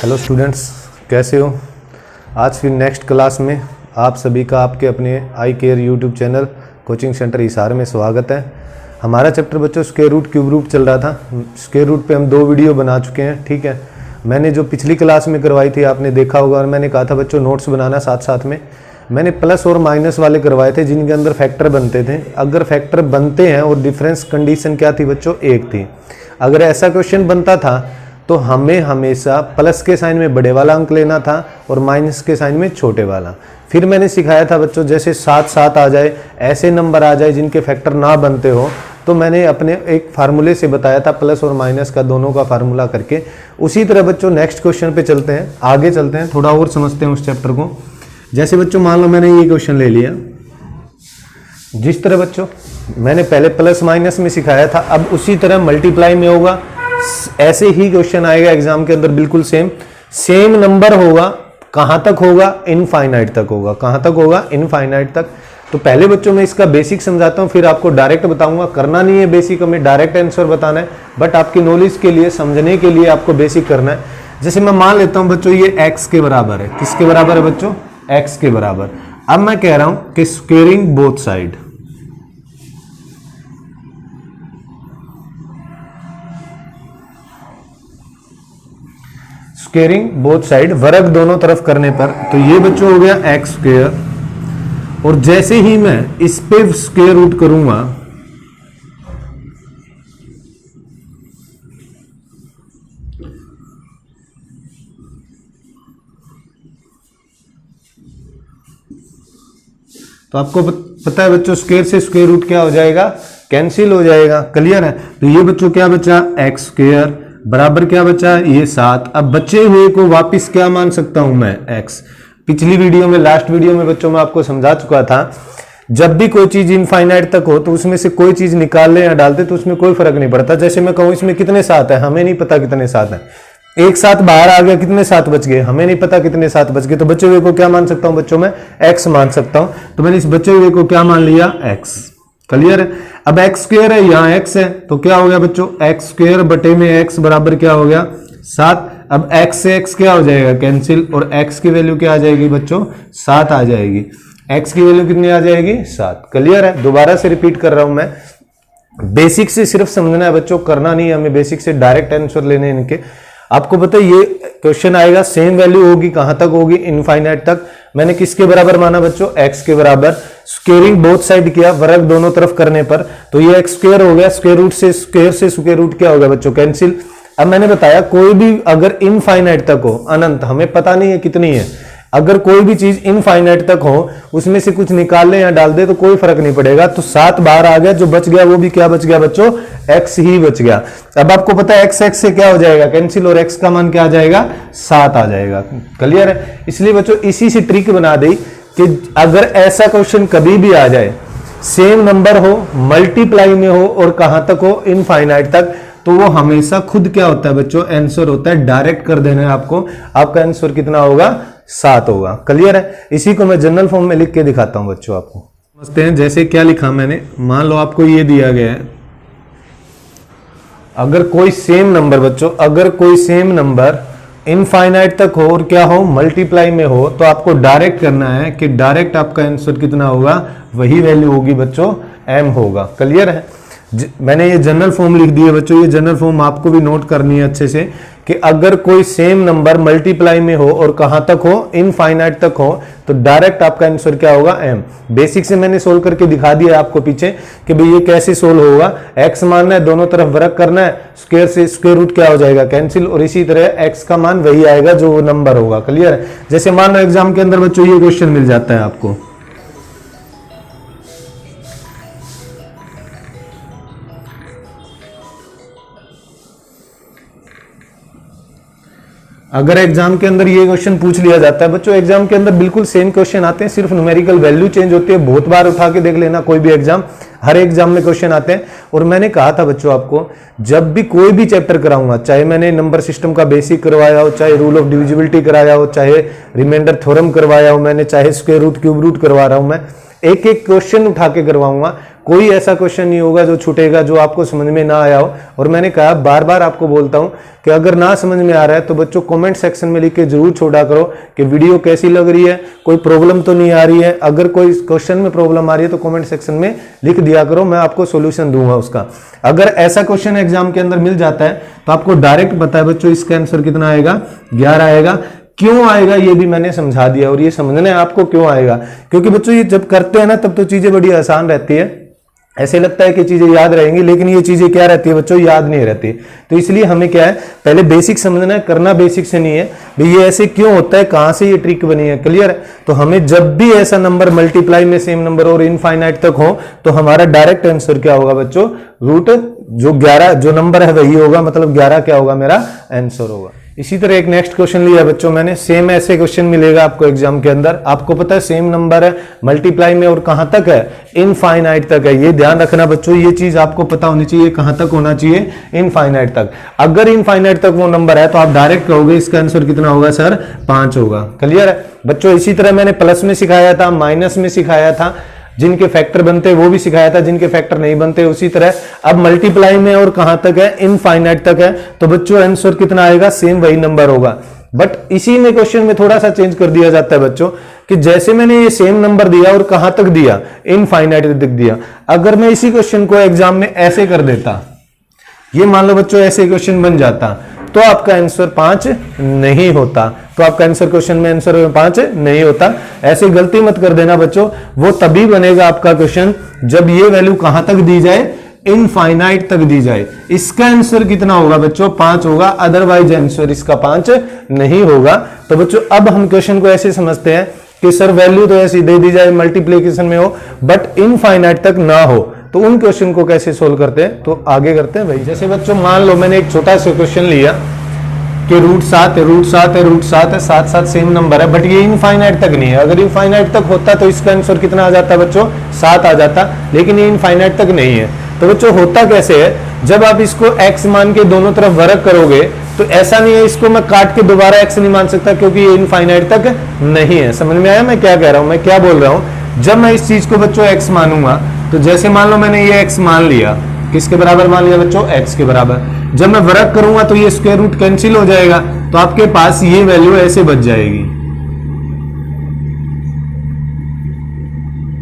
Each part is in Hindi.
हेलो स्टूडेंट्स, कैसे हो? आज फिर नेक्स्ट क्लास में आप सभी का आपके अपने eye care YouTube channel coaching centre Hisar में स्वागत है। हमारा चैप्टर बच्चों स्क्वायर रूट क्यूब रूट चल रहा था। स्क्वायर रूट पे हम 2 वीडियो बना चुके हैं, ठीक है। मैंने जो पिछली क्लास में करवाई थी आपने देखा होगा, और मैंने कहा था बच्चों नोट्स बनाना साथ साथ में। मैंने प्लस और माइनस वाले करवाए थे जिनके अंदर फैक्टर बनते थे। अगर फैक्टर बनते हैं और डिफरेंस कंडीशन क्या थी बच्चों, 1 थी। अगर ऐसा क्वेश्चन बनता था तो हमें हमेशा प्लस के साइन में बड़े वाला अंक लेना था और माइनस के साइन में छोटे वाला। फिर मैंने सिखाया था बच्चों जैसे 7 7 आ जाए, ऐसे नंबर आ जाए जिनके फैक्टर ना बनते हो, तो मैंने अपने एक फार्मूले से बताया था प्लस और माइनस का दोनों का फार्मूला करके। उसी तरह बच्चों नेक्स्ट क्वेश्चन पे चलते हैं, आगे चलते हैं, थोड़ा और समझते हैं उस चैप्टर को। जैसे बच्चों मान लो मैंने ये क्वेश्चन ले लिया, जिस तरह बच्चों मैंने पहले प्लस माइनस में सिखाया था, अब उसी तरह मल्टीप्लाई में होगा। ऐसे ही क्वेश्चन आएगा एग्जाम के अंदर, बिल्कुल सेम नंबर होगा। कहां तक होगा? इनफाइनाइट तक होगा। कहां तक होगा? इनफाइनाइट तक। तो पहले बच्चों में इसका बेसिक समझाता हूं, फिर आपको डायरेक्ट बताऊंगा। करना नहीं है बेसिक, हमें डायरेक्ट आंसर बताना है, बट आपकी नॉलेज के लिए, समझने के लिए आपको बेसिक करना है। जैसे मैं मान लेता हूं बच्चों ये x के बराबर है। किसके बराबर है बच्चों? x के बराबर। अब मैं कह रहा हूं कि squaring both side, squaring both side, वर्ग दोनों तरफ करने पर, तो ये बच्चों हो गया एक्स स्क्वेयर। और जैसे ही मैं इस पे स्क्वेयर रूट करूंगा, तो आपको पता है बच्चों स्क्वेयर से स्क्वेयर रूट क्या हो जाएगा? कैंसिल हो जाएगा। क्लियर है? तो ये बच्चों क्या बचा? एक्स स्क्वेयर बराबर क्या बचा? ये 7। अब बचे हुए को वापस क्या मान सकता हूं मैं? x। पिछली वीडियो में, लास्ट वीडियो में बच्चों मैं आपको समझा चुका था, जब भी कोई चीज इनफाइनाइट तक हो तो उसमें से कोई चीज निकाल ले या डाल दे तो उसमें कोई फर्क नहीं पड़ता। जैसे मैं कहूं इसमें कितने 7 है, हमें नहीं पता कितने 7 है। एक 7 बाहर आ गया, कितने 7 बच गए, हमें नहीं पता कितने 7 बच गए। तो बचे हुए को क्या मान सकता हूं बच्चों? मैं x मान सकता हूं। तो मैंने इस बचे हुए को क्या मान लिया? x। क्लियर है? अब एक्स स्क्वेयर है, यहां x है, तो क्या हो गया बच्चों? एक्स स्क्वेयर बटे में x बराबर क्या हो गया? 7। अब x से x क्या हो जाएगा? कैंसिल। और x की वैल्यू क्या आ जाएगी बच्चों? 7 आ जाएगी। x की वैल्यू कितनी आ जाएगी? 7। क्लियर है? दोबारा से रिपीट कर रहा हूं मैं, बेसिक से सिर्फ समझना है बच्चों, करना नहीं है हमें। बेसिक से डायरेक्ट आंसर लेने इनके। आपको पता है ये क्वेश्चन आएगा, सेम वैल्यू होगी, कहां तक होगी? इनफाइनाइट तक। मैंने किसके बराबर माना बच्चों? x के बराबर। स्क्वेयरिंग बोथ साइड किया, वर्ग दोनों तरफ करने पर, तो ये एक्स स्क्वेयर हो गया। स्क्वेयर रूट से स्क्वेयर रूट क्या हो गया बच्चों? कैंसिल। अब मैंने बताया कोई भी अगर इनफाइनाइट तक हो, अनंत, हमें पता नहीं है कितनी है, अगर कोई भी चीज इनफाइनाइट तक हो, उसमें से कुछ निकाल ले या डाल दे तो कोई फर्क नहीं पड़ेगा। तो 7 बाहर आ गया, जो बच गया वो भी क्या बच गया बच्चों? x ही बच गया। अब आपको पता है x से क्या हो जाएगा? कैंसिल। और x का मान क्या आ जाएगा? 7 आ जाएगा। क्लियर है? इसलिए बच्चों इसी से ट्रिक बना दी कि अगर ऐसा क्वेश्चन कभी भी आ जाए, सेम नंबर हो, मल्टीप्लाई में हो और कहां तक हो? इनफाइनाइट तक, तो वो हमेशा खुद क्या होता है बच्चों? आंसर होता है। डायरेक्ट कर देना है आपको। आपका आंसर कितना होगा? 7 होगा। क्लियर है? इसी को मैं जनरल फॉर्म में लिख के दिखाता हूं बच्चों आपको। समझते हैं। जैसे क्या लिखा मैंने, मान लो आपको ये दिया गया है, अगर कोई सेम नंबर बच्चों, अगर कोई सेम नंबर इनफाइनाइट तक हो और क्या हो? मल्टीप्लाई में हो, तो आपको डायरेक्ट करना है कि डायरेक्ट आपका आंसर कितना होगा? वही वैल्यू होगी बच्चों, m होगा। क्लियर है? मैंने ये जनरल फॉर्म लिख दी है बच्चों। ये जनरल फॉर्म आपको भी नोट करनी है अच्छे से, कि अगर कोई सेम नंबर मल्टीप्लाई में हो और कहां तक हो? इनफाइनाइट तक हो, तो डायरेक्ट आपका आंसर क्या होगा? m। बेसिक से मैंने सोल्व करके दिखा दिया आपको पीछे कि भाई ये कैसे सोल्व होगा। x मानना है, दोनों तरफ वर्ग करना है, स्क्वायर से स्क्वायर रूट क्या हो जाएगा? कैंसिल। और इसी तरह x का मान वही आएगा जो वो नंबर होगा। क्लियर है? जैसे मान लो एग्जाम के अंदर बच्चों ये क्वेश्चन मिल जाता है आपको, अगर एग्जाम के अंदर ये क्वेश्चन पूछ लिया जाता है बच्चों, एग्जाम के अंदर बिल्कुल सेम क्वेश्चन आते हैं, सिर्फ न्यूमेरिकल वैल्यू चेंज होती है। बहुत बार उठा के देख लेना, कोई भी एग्जाम, हर एग्जाम में क्वेश्चन आते हैं। और मैंने कहा था बच्चों आपको, जब भी कोई भी चैप्टर कराऊंगा, चाहे मैंने नंबर सिस्टम का बेसिक करवाया हो, चाहे रूल ऑफ डिविजिबिलिटी कराया हो, चाहे रिमाइंडर थ्योरम करवाया हो मैंने, चाहे स्क्वायर रूट क्यूब रूट करवा रहा हूं मैं, एक एक क्वेश्चन उठा के करवाऊंगा। कोई ऐसा क्वेश्चन नहीं होगा जो छूटेगा जो आपको समझ में ना आया हो। और मैंने कहा बार बार आपको बोलता हूं कि अगर ना समझ में आ रहा है तो बच्चों कमेंट सेक्शन में लिख के जरूर छोड़ा करो कि वीडियो कैसी लग रही है, कोई प्रॉब्लम तो नहीं आ रही है। अगर कोई क्वेश्चन में प्रॉब्लम आ रही है तो कमेंट सेक्शन में लिख दिया करो, मैं आपको सोल्यूशन दूंगा उसका। अगर ऐसा क्वेश्चन एग्जाम के अंदर मिल जाता है तो आपको डायरेक्ट पता है बच्चों इसका आंसर कितना आएगा, 11 आएगा। क्यों आएगा ये भी मैंने समझा दिया, और ये समझना है आपको क्यों आएगा, क्योंकि बच्चों ये जब करते हैं ना तब तो चीजें बड़ी आसान रहती है, ऐसे लगता है कि चीजें याद रहेंगी, लेकिन ये चीजें क्या रहती है बच्चों, याद नहीं रहती। तो इसलिए हमें क्या है, पहले बेसिक समझना है, करना बेसिक से नहीं है भाई ये ऐसे क्यों होता है, कहां से ये ट्रिक बनी है, क्लियर है। तो हमें जब भी ऐसा नंबर मल्टीप्लाई में सेम नंबर और इनफाइनाइट तक हो तो हमारा डायरेक्ट आंसर क्या होगा बच्चों, रूट जो 11 जो नंबर है वही होगा, मतलब 11 क्या होगा मेरा आंसर होगा। इसी तरह एक नेक्स्ट क्वेश्चन लिया बच्चों मैंने, सेम ऐसे क्वेश्चन मिलेगा आपको एग्जाम के अंदर। आपको पता है सेम नंबर है, मल्टीप्लाई में और कहां तक है, इनफाइनाइट तक है। ये ध्यान रखना बच्चों, ये चीज आपको पता होनी चाहिए, कहां तक होना चाहिए, इनफाइनाइट तक। अगर इनफाइनाइट तक वो नंबर है तो आप डायरेक्ट कहोगे इसका आंसर कितना होगा सर, 5 होगा, क्लियर है बच्चों। इसी तरह मैंने प्लस में सिखाया था, माइनस में सिखाया था, जिनके फैक्टर बनते वो भी सिखाया था, जिनके फैक्टर नहीं बनते उसी तरह। अब मल्टीप्लाई में और कहां तक है, इनफाइनाइट तक है, तो बच्चों आंसर कितना आएगा, सेम वही नंबर होगा। बट इसी में क्वेश्चन में थोड़ा सा चेंज कर दिया जाता है बच्चों कि जैसे मैंने ये सेम नंबर दिया और कहां तक दिया, इनफाइनाइट तक दिया। अगर मैं इसी क्वेश्चन को एग्जाम में ऐसे कर देता, ये मान लो बच्चों ऐसे क्वेश्चन बन जाता, तो आपका आंसर 5 नहीं होता। तो आपका आंसर क्वेश्चन में आंसर 5 नहीं होता। ऐसे गलती मत कर देना बच्चों, वो तभी बनेगा आपका क्वेश्चन जब ये वैल्यू कहां तक दी जाए, इनफाइनाइट तक दी जाए। इसका आंसर कितना होगा बच्चों, 5 होगा, अदरवाइज आंसर इसका 5 नहीं होगा। तो बच्चों अब हम क्वेश्चन को ऐसे समझते हैं कि सर वैल्यू तो ऐसी दे दी जाए मल्टीप्लीकेशन में हो बट इनफाइनाइट तक ना हो, तो उन क्वेश्चन को कैसे सोल्व करते हैं, तो आगे करते हैं भाई। जैसे बच्चों मान लो मैंने एक छोटा सा क्वेश्चन लिया कि रूट 7 है, रूट 7 है, रूट 7 है, 7 7 सेम नंबर है, बट ये इनफाइनाइट तक नहीं है। अगर इनफाइनाइट तक होता तो इसका आंसर कितना आ जाता बच्चों, 7 आ जाता, लेकिन ये इनफाइनाइट तक नहीं है। तो बच्चों होता कैसे है, जब आप इसको x मान के दोनों तरफ वर्ग करोगे तो ऐसा नहीं है इसको मैं काट के दोबारा x नहीं मान सकता, क्योंकि ये इनफाइनाइट तक नहीं है। समझ में आया मैं क्या कह रहा हूं, मैं क्या बोल रहा हूं। जब मैं इस चीज को बच्चों x मानूंगा, तो जैसे मान लो मैंने ये x मान लिया, किसके बराबर मान लिया बच्चों, x के बराबर। जब मैं वर्ग करूंगा तो ये स्क्वायर रूट कैंसिल हो जाएगा, तो आपके पास ये वैल्यू ऐसे बच जाएगी।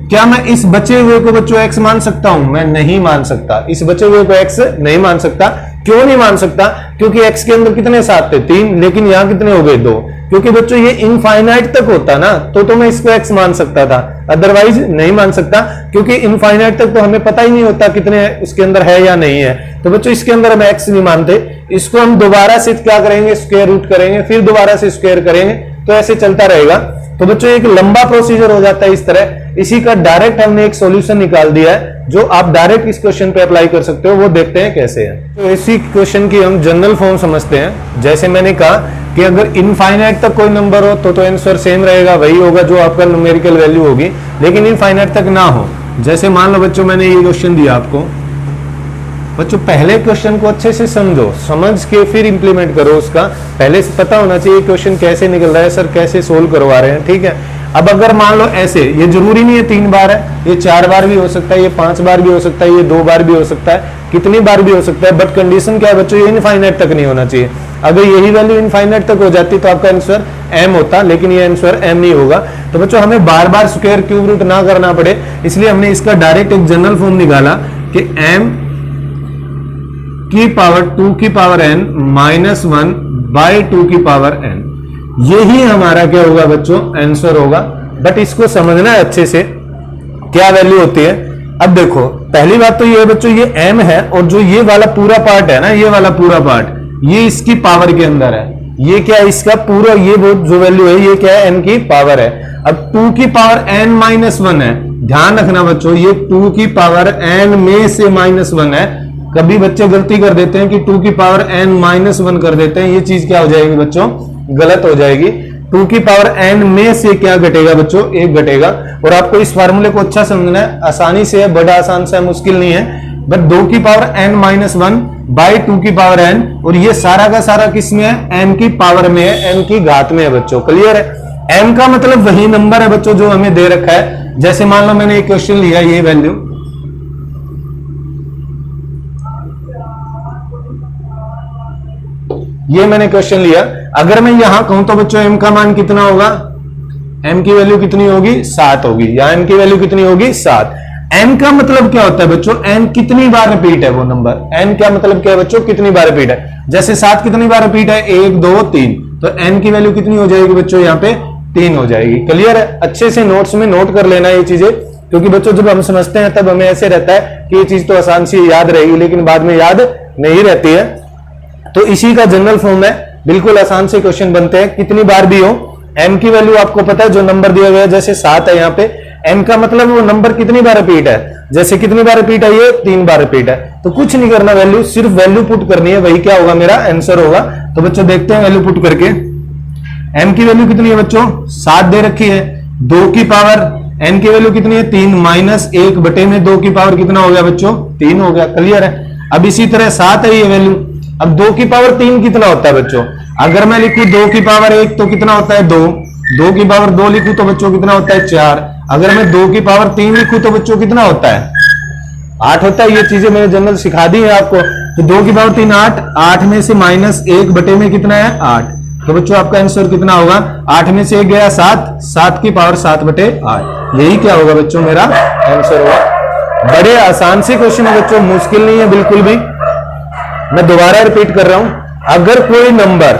क्या मैं इस बचे हुए को बच्चों x मान सकता हूं, मैं नहीं मान सकता। इस बचे हुए को x नहीं मान सकता। क्यों नहीं मान सकता, क्योंकि x के अंदर कितने 7 थे, 3, लेकिन यहां कितने हो गए 2। क्योंकि बच्चों ये इनफाइनाइट तक होता ना तो मैं इसको x मान सकता था, अदरवाइज नहीं मान सकता, क्योंकि इनफाइनाइट तक तो हमें पता ही नहीं होता कितने उसके अंदर है या नहीं है। तो बच्चों इसके अंदर हम x नहीं मानते, इसको हम दोबारा से क्या करेंगे, स्क्वायर रूट करेंगे, फिर दोबारा से स्क्वायर करेंगे, तो ऐसे चलता रहेगा। तो बच्चों एक लंबा प्रोसीजर हो जाता है इस तरह। इसी का डायरेक्ट हमने एक सॉल्यूशन निकाल दिया है जो आप डायरेक्ट इस क्वेश्चन पे अप्लाई कर सकते हो, वो देखते हैं कैसे है। तो इसी क्वेश्चन की हम जनरल फॉर्म समझते हैं। जैसे मैंने कहा कि अगर इनफाइनाइट तक कोई नंबर हो तो आंसर सेम रहेगा, वही होगा जो आपका न्यूमेरिकल वैल्यू होगी, लेकिन इनफाइनाइट तक ना हो। जैसे मान लो बच्चों मैंने ये क्वेश्चन दिया आपको, बच्चों पहले क्वेश्चन को अच्छे से समझो, समझ के फिर इंप्लीमेंट करो। उसका पहले से पता होना चाहिए क्वेश्चन कैसे निकल रहा है, सर कैसे सोल्व करवा रहे हैं, ठीक है। अब अगर मान लो ऐसे, ये जरूरी नहीं है 3 बार है, ये 4 बार भी हो सकता है, ये 5 बार भी हो सकता है, ये 2 बार भी हो सकता है, कितनी बार भी हो सकता है, बट कंडीशन क्या है बच्चों, ये इनफाइनाइट तक नहीं होना चाहिए। अगर यही वैल्यू इनफाइनाइट तक हो जाती तो आपका आंसर m होता, लेकिन ये आंसर m नहीं होगा। तो बच्चों हमें बार बार स्क्वायर क्यूब रूट ना करना पड़े, इसलिए हमने इसका डायरेक्ट एक जनरल फॉर्म निकाला कि m की पावर 2 की पावर n माइनस 1 बाई 2 की पावर n, यही हमारा क्या होगा बच्चों, आंसर होगा। बट इसको समझना है अच्छे से क्या वैल्यू होती है। अब देखो पहली बात तो ये बच्चों ये m है, और जो ये वाला पूरा पार्ट है ना, ये वाला पूरा पार्ट, ये इसकी पावर के अंदर है। ये क्या है, इसका पूरा ये जो वैल्यू है ये क्या है, n की पावर है। अब 2 की पावर n माइनस 1 है, ध्यान रखना बच्चों ये 2 की पावर n में से माइनस 1 है। कभी बच्चे गलती कर देते हैं कि 2 की पावर n माइनस 1 कर देते हैं, ये चीज क्या हो जाएगी बच्चों, गलत हो जाएगी। 2 की पावर n में से क्या घटेगा बच्चों, 1 घटेगा। और आपको इस फार्मूले को अच्छा समझना है, आसानी से है, बड़ा आसान से है, मुश्किल नहीं है। बट 2 की पावर n माइनस 1 बाई 2 की पावर n, और ये सारा का सारा किस में है, n की पावर में है, n की घात में है बच्चों, क्लियर है। m का मतलब वही नंबर है बच्चों जो हमें दे रखा है। जैसे मान लो मैंने एक क्वेश्चन लिया, ये वैल्यू ये मैंने क्वेश्चन लिया। अगर मैं यहां कहूं तो बच्चों m का मान कितना होगा, m की वैल्यू कितनी होगी 7 होगी, या m की वैल्यू कितनी होगी 7। n का मतलब क्या होता है बच्चों, n कितनी बार रिपीट है वो नंबर, n क्या मतलब क्या है बच्चों, कितनी बार रिपीट है। जैसे 7 कितनी बार रिपीट है, 1 2 3, तो n की वैल्यू कितनी हो जाएगी बच्चों, यहाँ पे 3 हो जाएगी। क्लियर है, अच्छे से नोट्स में नोट कर लेना ये चीजें, क्योंकि बच्चों जब हम समझते हैं तब हमें ऐसे रहता है कि ये चीज तो आसान सी याद रहेगी, लेकिन बाद में याद नहीं रहती है। तो इसी का जनरल फॉर्म है, बिल्कुल आसान से क्वेश्चन बनते हैं, कितनी बार भी हो। m की वैल्यू आपको पता है, जो नंबर दिया गया है जैसे 7 है यहाँ पे, m का मतलब वो नंबर कितनी बार रिपीट है, जैसे कितनी बार रिपीट है, ये 3 बार रिपीट है। तो कुछ नहीं करना, वैल्यू सिर्फ वैल्यू पुट करनी है, वही क्या होगा मेरा आंसर होगा। तो बच्चों देखते हैं वैल्यू पुट करके। m की वैल्यू कितनी है बच्चों, 7 दे रखी है, 2 की पावर n की वैल्यू कितनी है 3, माइनस 1 बटे में 2 की पावर कितना हो गया बच्चों, 3 हो गया। क्लियर है। अब इसी तरह 7 है ये वैल्यू, अब 2 की पावर 3 कितना होता है बच्चों, अगर मैं लिखूं 2 की पावर 1 तो कितना होता है 2, 2 की पावर 2 लिखूं तो बच्चों कितना होता है 4, अगर मैं 2 की पावर 3 लिखूं तो बच्चों कितना होता है 8 होता है। ये चीजें मैंने जनरल सिखा दी है आपको। तो 2 की पावर 3 8, 8 में से माइनस 1 बटे में कितना है 8, तो बच्चों आपका आंसर कितना होगा, 8 में से 1 गया 7, 7 की पावर 7 बटे 8, यही क्या होगा बच्चों मेरा आंसर होगा। बड़े आसान से क्वेश्चन है बच्चों, मुश्किल नहीं है बिल्कुल भी। मैं दोबारा रिपीट कर रहा हूं, अगर कोई नंबर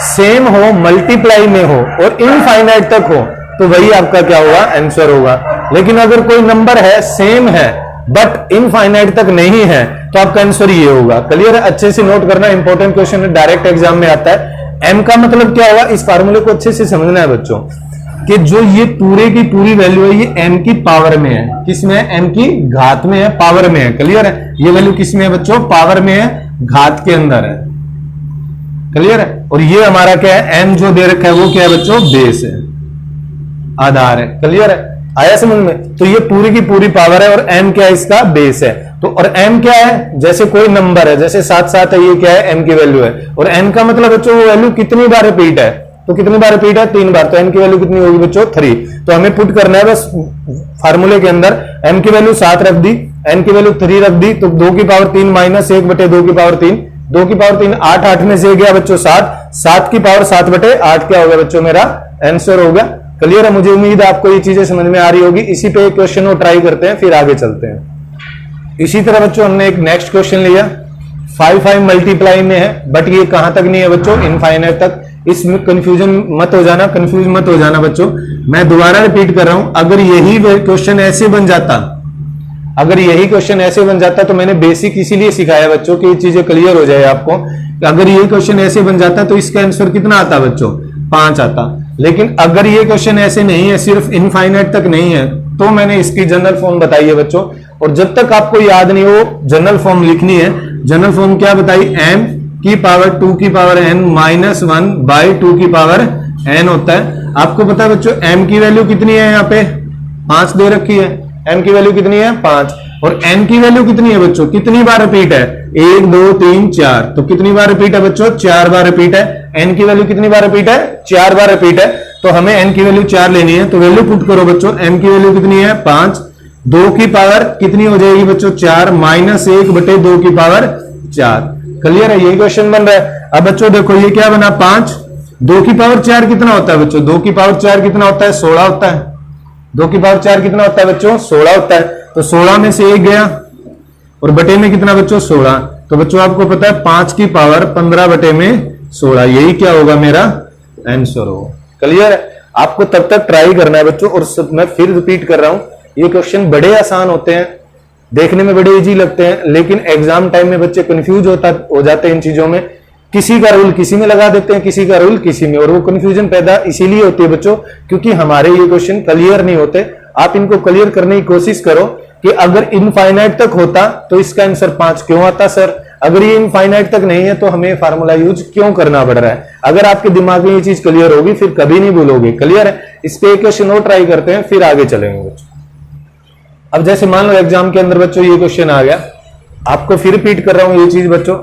सेम हो, मल्टीप्लाई में हो और इनफाइनाइट तक हो तो वही आपका क्या होगा आंसर होगा। लेकिन अगर कोई नंबर है सेम है बट इनफाइनाइट तक नहीं है तो आपका आंसर ये होगा। क्लियर है, अच्छे से नोट करना, इंपॉर्टेंट क्वेश्चन है, डायरेक्ट एग्जाम में आता है। m का मतलब क्या होगा, इस फार्मूले को अच्छे से समझना है बच्चों, कि जो ये पूरे की पूरी वैल्यू है ये m की पावर में है, किसमें है, m की घात में है, पावर में है। क्लियर है, ये वैल्यू किसमें है बच्चों, पावर में है, घात के अंदर है। क्लियर है, और ये हमारा क्या है, m जो दे रखा है वो क्या है बच्चों, बेस है, आधार है। क्लियर है, आया समझ में। तो ये पूरी की पूरी पावर है और m क्या है, इसका बेस है। तो और m क्या है, जैसे कोई नंबर है, जैसे 7 7 है, ये क्या है m की वैल्यू है, और n का मतलब बच्चों वो वैल्यू कितनी बार रिपीट है, तो कितनी बार रिपीट है 3 बार, तो m की वैल्यू कितनी होगी बच्चों 3। तो हमें पुट करना है बस फार्मूले के अंदर, m की वैल्यू 7 रख दी, n की वैल्यू 3 रख दी, तो 2 की पावर 3 माइनस 1 बटे 2 की पावर 3, 2 की पावर 3 8, 8 में से गया बच्चों 7, 7 की पावर 7 बटे 8 क्या होगा बच्चों मेरा आंसर होगा। क्लियर है, मुझे उम्मीद है आपको ये चीजें समझ में आ रही होगी। इसी पे एक क्वेश्चन को ट्राई करते हैं, फिर आगे चलते हैं। इसी तरह बच्चों हमने एक नेक्स्ट क्वेश्चन लिया, 5 5 मल्टीप्लाई में है, बट ये कहां तक नहीं है बच्चों, इनफाइनाइट तक। इसमें कंफ्यूजन मत हो जाना, कंफ्यूज मत हो जाना बच्चों। मैं दोबारा रिपीट कर रहा हूं, अगर यही क्वेश्चन ऐसे बन जाता, अगर यही क्वेश्चन ऐसे बन जाता, तो मैंने बेसिक इसीलिए सिखाया बच्चों कि ये चीजें क्लियर हो जाए आपको। अगर ये क्वेश्चन ऐसे बन जाता तो इसका आंसर कितना आता बच्चों, 5 आता। लेकिन अगर ये क्वेश्चन ऐसे नहीं है, सिर्फ इनफाइनाइट तक नहीं है, तो मैंने इसकी जनरल फॉर्म बताई है बच्चों। और जब तक आपको याद नहीं हो जनरल फॉर्म लिखनी है। जनरल फॉर्म क्या बताई, m की पावर 2 की पावर n माइनस 1 बाई 2 की पावर n होता है। आपको पता है बच्चों m की वैल्यू कितनी है, यहाँ पे 5 दे रखी है, m की वैल्यू कितनी है 5, और n की वैल्यू कितनी है बच्चों, कितनी बार रिपीट है 1 2 3 4, तो कितनी बार रिपीट है बच्चों 4 बार रिपीट है। n की वैल्यू कितनी बार रिपीट है 4 बार रिपीट है, तो हमें n की वैल्यू 4 लेनी है। तो वैल्यू पुट करो बच्चों, m की वैल्यू कितनी है 5, 2 की पावर कितनी हो जाएगी बच्चों 4, माइनस 1 बटे 2 की पावर 4। क्लियर है, यही क्वेश्चन बन रहा है। अब बच्चों देखो ये क्या बना 5, 2 की पावर 4 कितना होता है बच्चों, 2 की पावर 4 कितना होता है 16 होता है। 2 की पावर 4 कितना होता है बच्चों 16 होता है। तो 16 में से 1 गया और बटे में कितना बच्चों 16, तो बच्चों आपको पता है 5 की पावर 15 बटे में 16, यही क्या होगा मेरा आंसर होगा। क्लियर है, आपको तब तक ट्राई करना है बच्चों। और मैं फिर रिपीट कर रहा हूं, ये क्वेश्चन बड़े आसान होते हैं, देखने में बड़े इजी लगते हैं, लेकिन एग्जाम टाइम में बच्चे कंफ्यूज हो जाते हैं इन चीजों में। किसी का रूल किसी में लगा देते हैं, किसी का रूल किसी में, और वो कंफ्यूजन पैदा इसीलिए होती है बच्चों क्योंकि हमारे ये क्वेश्चन क्लियर नहीं होते। आप इनको क्लियर करने की कोशिश करो कि अगर इनफाइनाइट तक होता तो इसका आंसर 5 क्यों आता सर, अगर ये इनफाइनाइट तक नहीं है तो हमें फार्मूला यूज क्यों करना पड़ रहा है। अगर आपके दिमाग में ये चीज क्लियर होगी फिर कभी नहीं भूलोगे। क्लियर है, इस पे एक क्वेश्चन और ट्राई करते हैं फिर आगे चलेंगे बच्चों। अब जैसे मान लो एग्जाम के अंदर बच्चों ये क्वेश्चन आ गया, आपको फिर रिपीट कर रहा हूं ये चीज बच्चों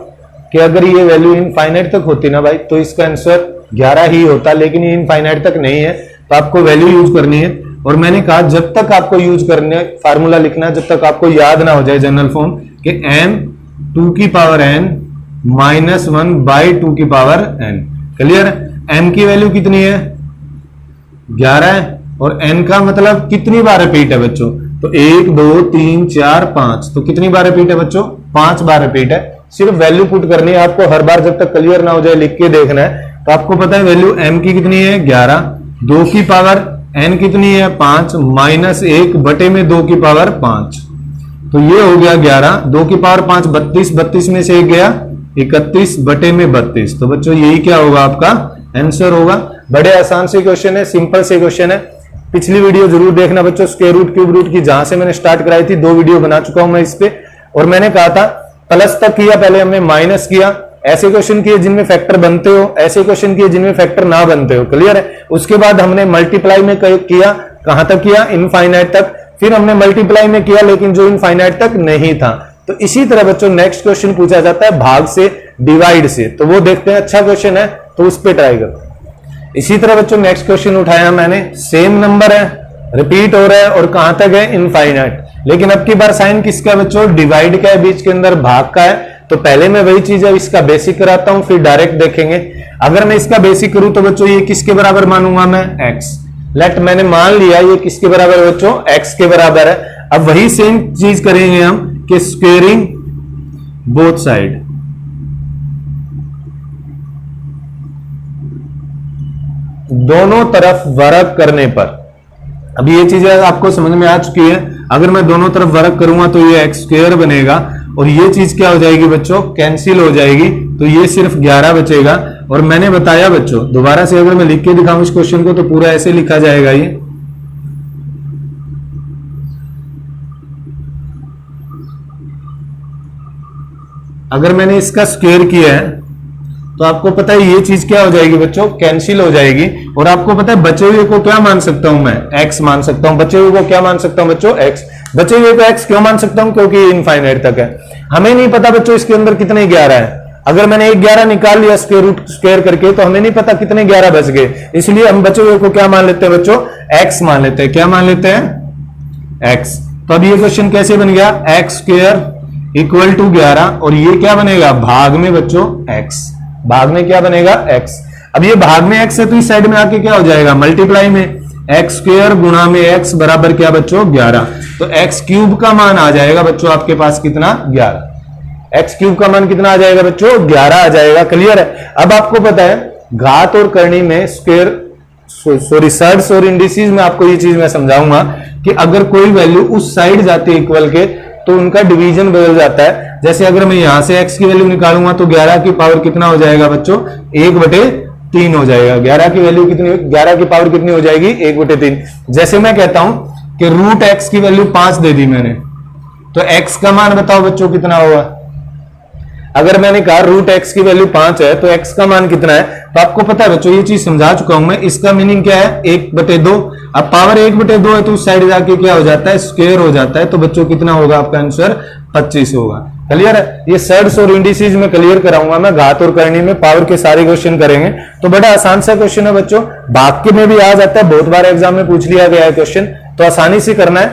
कि अगर ये वैल्यू इनफाइनाइट तक होती ना भाई तो इसका आंसर 11 ही होता, लेकिन ये इनफाइनाइट तक नहीं है तो आपको वैल्यू यूज करनी है। और मैंने कहा जब तक आपको यूज करने फार्मूला लिखना, जब तक आपको याद ना हो जाए जनरल फॉर्म कि m 2 की पावर n -1/2 की पावर n। क्लियर है? m की वैल्यू कितनी है? 11 है, और n का मतलब कितनी बार रिपीट है बच्चों? तो 1 2 3 4 5, तो कितनी बार रिपीट है बच्चों? 5 बार रिपीट है। सिर्फ वैल्यू पुट करनी है आपको, हर बार जब तक क्लियर ना हो जाए लिख के देखना है। तो आपको पता है वैल्यू m की कितनी है? 11, 2 की पावर n कितनी है? 5, -1 बटे में 2 की पावर 5, तो ये हो गया 11, 2 की पावर 5 32, 32 में से 1 गया 31 बटे में 32। तो बच्चों यही क्या होगा? आपका आंसर होगा। बड़े आसान से क्वेश्चन है, सिंपल से क्वेश्चन है। पिछली वीडियो जरूर देखना बच्चों, स्क्वायर रूट क्यूब रूट की, जहां से मैंने स्टार्ट कराई थी। 2 वीडियो बना चुका हूं मैं इस पे, और मैंने कहा था प्लस तक किया, पहले हमने माइनस किया, ऐसे क्वेश्चन किए जिनमें फैक्टर बनते हो, ऐसे क्वेश्चन किए जिनमें फैक्टर ना बनते हो। क्लियर है? उसके बाद हमने मल्टीप्लाई में किया, कहां तक किया? इनफाइनाइट तक। फिर हमने मल्टीप्लाई में किया, लेकिन जो इनफाइनाइट तक नहीं था। तो इसी तरह बच्चों नेक्स्ट क्वेश्चन पूछा जाता है भाग से, डिवाइड से, तो वो देखते हैं। अच्छा क्वेश्चन है तो उस पर ट्राई करते हैं। इसी तरह बच्चों नेक्स्ट क्वेश्चन उठाया मैंने, सेम नंबर है, रिपीट हो रहा है, और कहां तक है? इनफाइनाइट। लेकिन अब की बार साइन किसका है बच्चों? डिवाइड का है, बीच के अंदर भाग का है। तो पहले मैं वही चीज है, इसका बेसिक कराता हूं, फिर डायरेक्ट देखेंगे। अगर मैं इसका बेसिक करूं तो बच्चों ये किसके बराबर मानूंगा मैं? x। लेट मैंने मान लिया ये किसके बराबर है बच्चों? x के बराबर है। अब वही सेम चीज करेंगे हम कि स्क्वेयरिंग बोथ साइड, दोनों तरफ वर्ग करने पर। अब ये चीजें आपको समझ में आ चुकी है। अगर मैं दोनों तरफ वर्ग करूंगा तो ये एक्स स्क्वायर बनेगा, और ये चीज क्या हो जाएगी बच्चों? कैंसिल हो जाएगी, तो ये सिर्फ 11 बचेगा। और मैंने बताया बच्चों, दोबारा से अगर मैं लिख के दिखाऊं इस क्वेश्चन को, तो पूरा ऐसे लिखा जाएगा ये। अगर मैंने इसका स्क्वायर किया है तो आपको पता है ये चीज क्या हो जाएगी बच्चों? कैंसिल हो जाएगी। और आपको पता है बचे हुए को क्या मान सकता हूं मैं? x मान सकता हूं। बचे हुए को क्या मान सकता हूं बच्चों? x। बचे हुए को x क्यों मान सकता हूं? क्योंकि ये इनफाइनाइट तक है। हमें नहीं पता बच्चों इसके अंदर कितने 11 है। अगर मैंने एक 11 निकाल लिया स्क्वायर रूट स्क्वायर करके, तो हमें नहीं पता कितने 11 बच गए, इसलिए हम बचे हुए को क्या मान लेते हैं बच्चों? x मान लेते हैं। क्या मान लेते हैं? x। तो अब ये क्वेश्चन कैसे बन गया? x स्क्वायर इक्वल टू 11, और ये क्या बनेगा? भाग में बच्चों x। भाग में क्या बनेगा? x। अब ये भाग में x है, तो इस साइड में आके क्या हो जाएगा? मल्टीप्लाई में x स्क्वायर गुणा में x बराबर क्या बच्चों? 11। तो x क्यूब का मान आ जाएगा बच्चों आपके पास कितना? 11। x क्यूब का मान कितना आ जाएगा बच्चों? 11 आ जाएगा। क्लियर है? अब आपको पता है घात और करनी में स्क्वायर, सॉरी सर्ड्स और इंडिसेस में आपको ये चीज मैं समझाऊंगा कि अगर कोई वैल्यू उस साइड जाती है इक्वल के, तो उनका डिवीजन बदल जाता है। जैसे अगर मैं यहां से x की वैल्यू निकालूंगा तो 11 की पावर कितना हो जाएगा बच्चों? 1/3 हो जाएगा। 11 की वैल्यू कितनी? 11 की पावर कितनी हो जाएगी? 1/3। जैसे मैं कहता हूं कि रूट x की वैल्यू 5 दे दी मैंने, तो x का मान बताओ बच्चों कितना होगा? अगर मैंने कहा रूट x की वैल्यू 5 है, तो x का मान कितना है? तो आपको पता है बच्चों, ये चीज समझा चुका हूं मैं। इसका मीनिंग क्या है? 1/2। अब पावर 1/2 है, तो उस साइड जाके क्या हो जाता है? स्क्वायर हो जाता है। तो बच्चों कितना होगा आपका आंसर? 25 होगा। क्लियर है? ये सर्ड्स और इंडिसेस में क्लियर कराऊंगा मैं। घात और करनी में पावर के सारे क्वेश्चन करेंगे। तो बड़ा आसान सा क्वेश्चन है बच्चों, भाग के में भी आ जाता है, बहुत बार एग्जाम में पूछ लिया गया है क्वेश्चन, तो आसानी से करना है।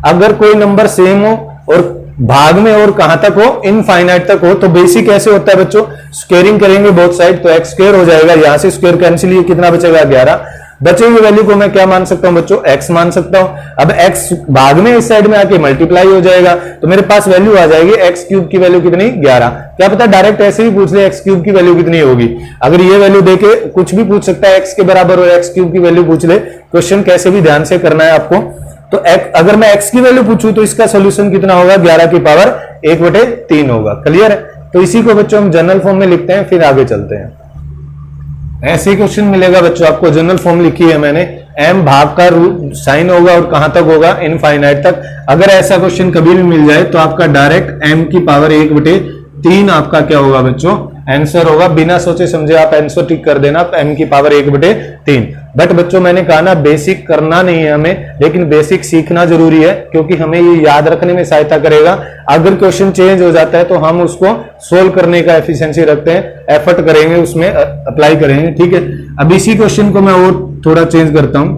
अगर कोई नंबर सेम हो और भाग में और कहां तक हो? इनफाइनाइट तक हो, तो बेसिक कैसे होता है बच्चों? स्क्वायरिंग करेंगे बोथ साइड, तो एक्स स्क्वायर हो जाएगा। यहां से स्क्वायर कैंसिल, ये कितना बचेगा? 11। बचे हुए वैल्यू को मैं क्या मान सकता हूं बच्चों? x मान सकता हूं। अब x भाग में इस साइड में आके मल्टीप्लाई हो जाएगा, तो मेरे पास वैल्यू आ जाएगी x क्यूब की वैल्यू कितनी? 11। क्या पता डायरेक्ट ऐसे ही पूछ ले x क्यूब की वैल्यू कितनी होगी। अगर ये वैल्यू देके कुछ भी पूछ सकता है x के बराबर, और x क्यूब की वैल्यू पूछ ले, क्वेश्चन कैसे भी ध्यान से करना है आपको। तो अगर मैं x की वैल्यू पूछूं तो इसका सोल्यूशन कितना होगा? 11 की पावर 1/3 होगा। क्लियर है? तो इसी को बच्चों हम जनरल फॉर्म में लिखते हैं, फिर आगे चलते हैं। ऐसे क्वेश्चन मिलेगा बच्चों आपको, जनरल फॉर्म लिखी है मैंने, m भाग का साइन होगा और कहां तक होगा? इनफाइनाइट तक। अगर ऐसा क्वेश्चन कभी भी मिल जाए तो आपका डायरेक्ट m की पावर 1/3 आपका क्या होगा बच्चों? आंसर होगा। बिना सोचे समझे आप आंसर टिक कर देना, m की पावर 1/3। बट बच्चों मैंने कहा ना, बेसिक करना नहीं है हमें, लेकिन बेसिक सीखना जरूरी है, क्योंकि हमें ये याद रखने में सहायता करेगा। अगर क्वेश्चन चेंज हो जाता है तो हम उसको सोल्व करने का एफिशिएंसी रखते हैं, एफर्ट करेंगे, उसमें अप्लाई करेंगे। ठीक है? अब इसी क्वेश्चन को मैं और थोड़ा चेंज करता हूं।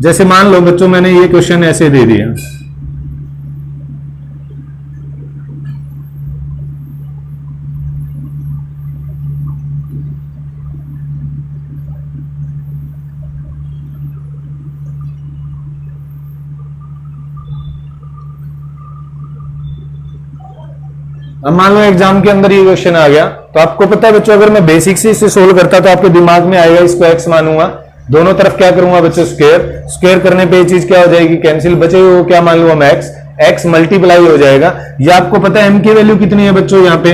जैसे मान लो बच्चों मैंने ये क्वेश्चन ऐसे दे दिया, अब मान लो एग्जाम के अंदर ये क्वेश्चन आ गया, तो आपको पता है बच्चों, अगर मैं बेसिक से इसे सोल्व करता तो आपके दिमाग में आएगा इसको x मानूंगा, दोनों तरफ क्या करूंगा बच्चों स्क्वायर, स्क्वायर करने पे ये चीज क्या हो जाएगी कैंसिल, बचे हुए वो क्या मान लो हम x मल्टीप्लाई हो जाएगा। या आपको पता है m की वैल्यू कितनी है बच्चों, यहाँ पे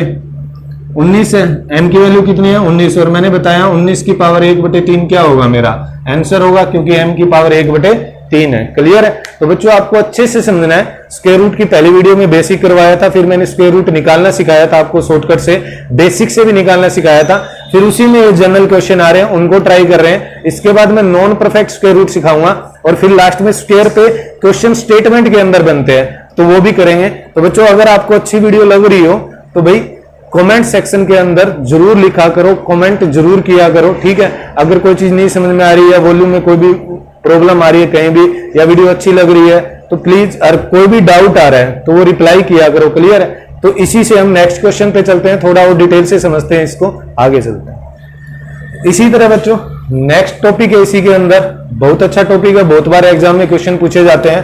19 है, m की वैल्यू कितनी है 19, और मैंने बताया 19 की पावर 1/3 क्या होगा मेरा आंसर होगा, क्योंकि m की पावर 1/3 है। क्लियर है। तो बच्चों आपको अच्छे से समझना है, स्क्वायर रूट की पहली वीडियो में बेसिक करवाया था, फिर मैंने स्क्वायर रूट निकालना सिखाया था आपको, शॉर्टकट से बेसिक से भी निकालना सिखाया था, फिर उसी में जनरल क्वेश्चन आ रहे हैं उनको ट्राई कर रहे हैं। इसके बाद मैं नॉन परफेक्ट स्क्वायर रूट सिखाऊंगा, और फिर लास्ट में स्क्वायर पे क्वेश्चन स्टेटमेंट के अंदर बनते हैं, तो वो भी करेंगे। तो बच्चों अगर आपको अच्छी वीडियो लग रही हो तो भाई कमेंट सेक्शन के अंदर जरूर लिखा करो, कमेंट जरूर किया करो, ठीक है। अगर कोई चीज नहीं समझ में आ रही है, वॉल्यूम में कोई भी प्रॉब्लम आ रही है कहीं भी, या वीडियो अच्छी लग रही है तो प्लीज, और कोई भी डाउट आ रहा है तो वो रिप्लाई किया करो। क्लियर है। तो इसी से हम नेक्स्ट क्वेश्चन पे चलते हैं, थोड़ा और डिटेल से समझते हैं इसको, आगे चलते हैं। इसी तरह बच्चों नेक्स्ट टॉपिक है, इसी के अंदर बहुत अच्छा टॉपिक है, बहुत बार एग्जाम में क्वेश्चन पूछे जाते हैं,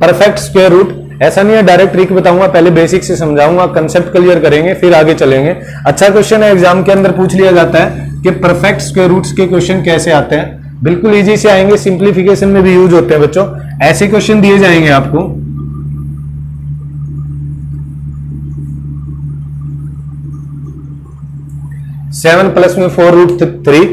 परफेक्ट स्क्वायर रूट। ऐसा नहीं है डायरेक्ट ट्रिक बताऊंगा, पहले बेसिक से समझाऊंगा, कंसेप्ट क्लियर करेंगे फिर आगे चलेंगे। अच्छा क्वेश्चन है, एग्जाम के अंदर पूछ लिया जाता है कि परफेक्ट स्क्वायर रूट्स के क्वेश्चन कैसे आते हैं। बिल्कुल इजी से आएंगे, सिंप्लीफिकेशन में भी यूज होते हैं बच्चों। ऐसे क्वेश्चन दिए जाएंगे आपको, सेवन प्लस में 4√3,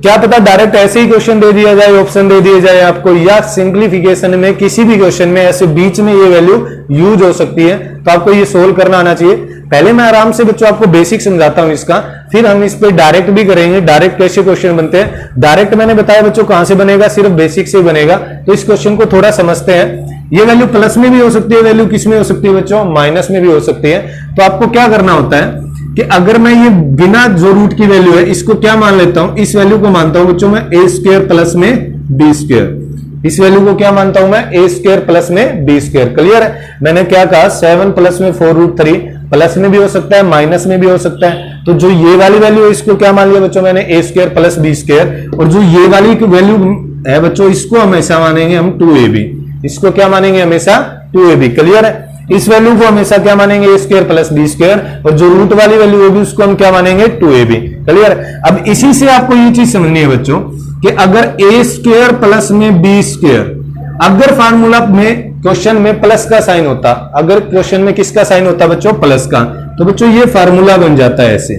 क्या पता डायरेक्ट ऐसे ही क्वेश्चन दे दिया जाए, ऑप्शन दे दिए जाए आपको, या सिंप्लीफिकेशन में किसी भी क्वेश्चन में ऐसे बीच में ये वैल्यू यूज हो सकती है, तो आपको ये सोल्व करना आना चाहिए। पहले मैं आराम से बच्चों आपको बेसिक समझाता हूं इसका, फिर हम इस पे डायरेक्ट भी करेंगे, डायरेक्ट कैसे क्वेश्चन बनते हैं। डायरेक्ट मैंने बताया बच्चों कहां से बनेगा, सिर्फ बेसिक से बनेगा। तो इस क्वेश्चन को थोड़ा समझते हैं। ये वैल्यू प्लस में भी हो सकती है, वैल्यू किस में हो सकती है बच्चों, माइनस में भी हो सकती है। तो आपको क्या करना होता है कि अगर मैं ये बिना जो रूट की वैल्यू है इसको क्या मान लेता हूं, इस वैल्यू को मानता हूं बच्चों मैं a² प्लस में b², इस वैल्यू को क्या मानता हूं मैं a² प्लस में b²। क्लियर है। मैंने क्या कहा 7 प्लस में 4√3, प्लस में भी हो सकता है माइनस में भी हो सकता है। तो जो ये वाली वैल्यू है इसको क्या मान लिया बच्चों मैंने a² प्लस b², और जो ये वाली वैल्यू है बच्चों इसको हमेशा मानेंगे हम 2ab, इसको क्या मानेंगे हमेशा 2ab। क्लियर है। इस वैल्यू को हमेशा क्या मानेंगे a² प्लस b², और जो रूट वाली वैल्यू होगी उसको हम क्या मानेंगे 2ab। क्लियर। अब इसी से आपको ये चीज समझनी है बच्चों कि अगर a² प्लस में b², अगर फार्मूला में क्वेश्चन में प्लस का साइन होता, अगर क्वेश्चन में किसका साइन होता बच्चों प्लस का, तो बच्चों ये फार्मूला बन जाता है ऐसे।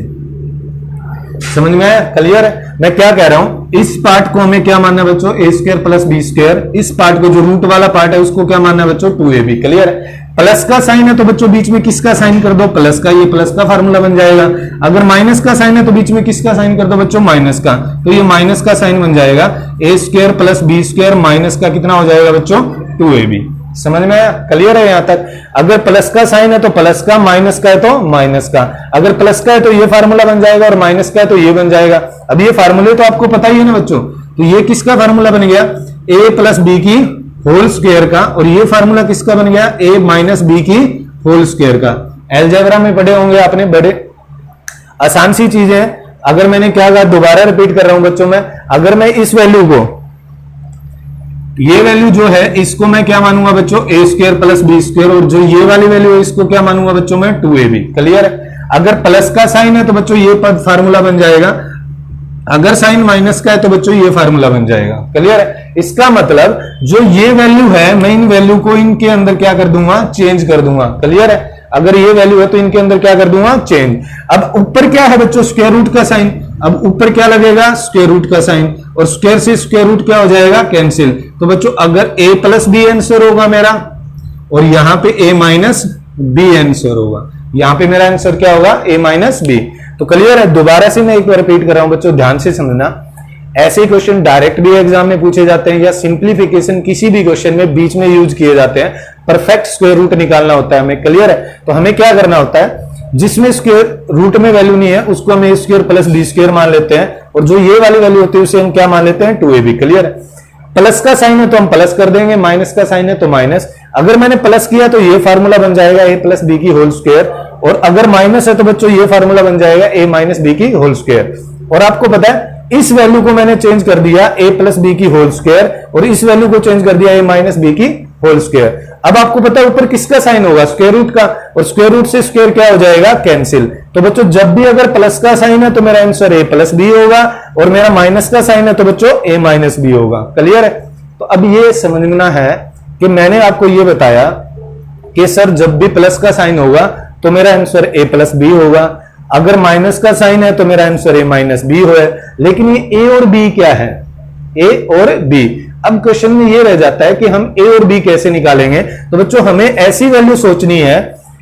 समझ में आया। क्लियर है। मैं क्या कह रहा हूं, इस पार्ट को हमें क्या मानना है बच्चों a² प्लस b², इस पार्ट को जो रूट वाला पार्ट है उसको क्या मानना है बच्चों 2ab। क्लियर है। प्लस का साइन है तो बच्चों बीच में किसका साइन कर दो प्लस का, ये प्लस का फार्मूला बन जाएगा। अगर माइनस का साइन है तो बीच में किसका साइन कर दो बच्चों माइनस का, तो ये माइनस का साइन बन जाएगा a² प्लस b² माइनस का कितना हो जाएगा बच्चों 2ab। समझ में आया। क्लियर है यहां तक। अगर प्लस का साइन है तो प्लस का, माइनस का है तो माइनस का, अगर प्लस का है तो ये फार्मूला बन जाएगा, और माइनस का है तो ये बन जाएगा। अब ये फार्मूले तो आपको पता ही है ना बच्चों, तो ये किसका फार्मूला बन गया a प्लस b की होल स्क्वायर का, और ये फार्मूला किसका बन गया a माइनस b की होल स्क्वायर का। अलजेब्रा में पढ़े होंगे आपने, बड़े आसान सी चीजें हैं। अगर मैंने क्या कहा दोबारा रिपीट कर रहा हूं बच्चों में, अगर मैं इस वैल्यू को, ये वैल्यू जो है इसको मैं क्या मानूंगा बच्चों a² प्लस b², और जो ये वाली वैल्यू है इसको क्या मानूंगा बच्चों में 2ab। क्लियर है। अगर प्लस का साइन है तो बच्चों ये पद फार्मूला बन जाएगा, अगर साइन माइनस का है तो बच्चों ये फार्मूला बन जाएगा। क्लियर है। इसका मतलब जो ये वैल्यू है मैं इन वैल्यू को इनके अंदर क्या कर दूंगा चेंज कर दूंगा। क्लियर है। अगर ये वैल्यू है तो इनके अंदर क्या कर दूंगा चेंज। अब ऊपर क्या है बच्चों स्क्वायर रूट का साइन, अब ऊपर क्या लगेगा स्क्वायर रूट का साइन, और स्क्वायर से स्क्वायर रूट क्या हो जाएगा कैंसिल। तो बच्चों अगर a प्लस बी आंसर होगा मेरा, और यहां पे a माइनस बी आंसर होगा, यहां पे मेरा आंसर क्या होगा a माइनस बी। तो क्लियर है। दोबारा से मैं एक बार रिपीट कर रहा हूं बच्चों, ध्यान से समझना। ऐसे क्वेश्चन डायरेक्ट भी एग्जाम में पूछे जाते हैं, या सिंप्लीफिकेशन किसी भी क्वेश्चन में बीच में यूज किए जाते हैं। परफेक्ट स्क्वायर रूट निकालना होता है हमें। क्लियर है। तो हमें क्या करना होता है, जिसमें स्क्वायर रूट में वैल्यू नहीं है उसको हम a² प्लस b² मान लेते हैं, और जो ये वाली वैल्यू होती है उसे हम क्या मान लेते हैं 2ab। क्लियर है। प्लस का साइन है तो हम प्लस कर देंगे, माइनस का साइन है तो माइनस। अगर मैंने प्लस किया तो ये फार्मूला बन जाएगा a प्लस बी की होल स्क्वायर, और अगर माइनस है तो बच्चों ये फार्मूला बन जाएगा a माइनस बी की होल स्क्वायर। और आपको पता है इस वैल्यू को मैंने चेंज कर दिया a प्लस बी की होल स्क्वायर, और इस वैल्यू को चेंज कर दिया a माइनस बी की होल स्क्वायर। अब आपको पता है ऊपर किसका साइन होगा, स्क्वायर रूट का, और स्क्वायर रूट से स्क्वायर क्या हो जाएगा, कैंसिल। तो बच्चों जब भी अगर प्लस का साइन है तो मेरा आंसर a प्लस बी होगा, और मेरा माइनस का साइन है तो बच्चों a माइनस बी होगा। क्लियर है? तो अब ये समझना है कि मैंने आपको ये बताया कि सर जब भी प्लस का साइन होगा तो मेरा आंसर a प्लस बी होगा, अगर माइनस का साइन है तो मेरा आंसर a माइनस बी है। लेकिन ये a और b क्या है, a और b। अब क्वेश्चन में ये रह जाता है कि हम a और b कैसे निकालेंगे। तो बच्चों हमें ऐसी वैल्यू सोचनी है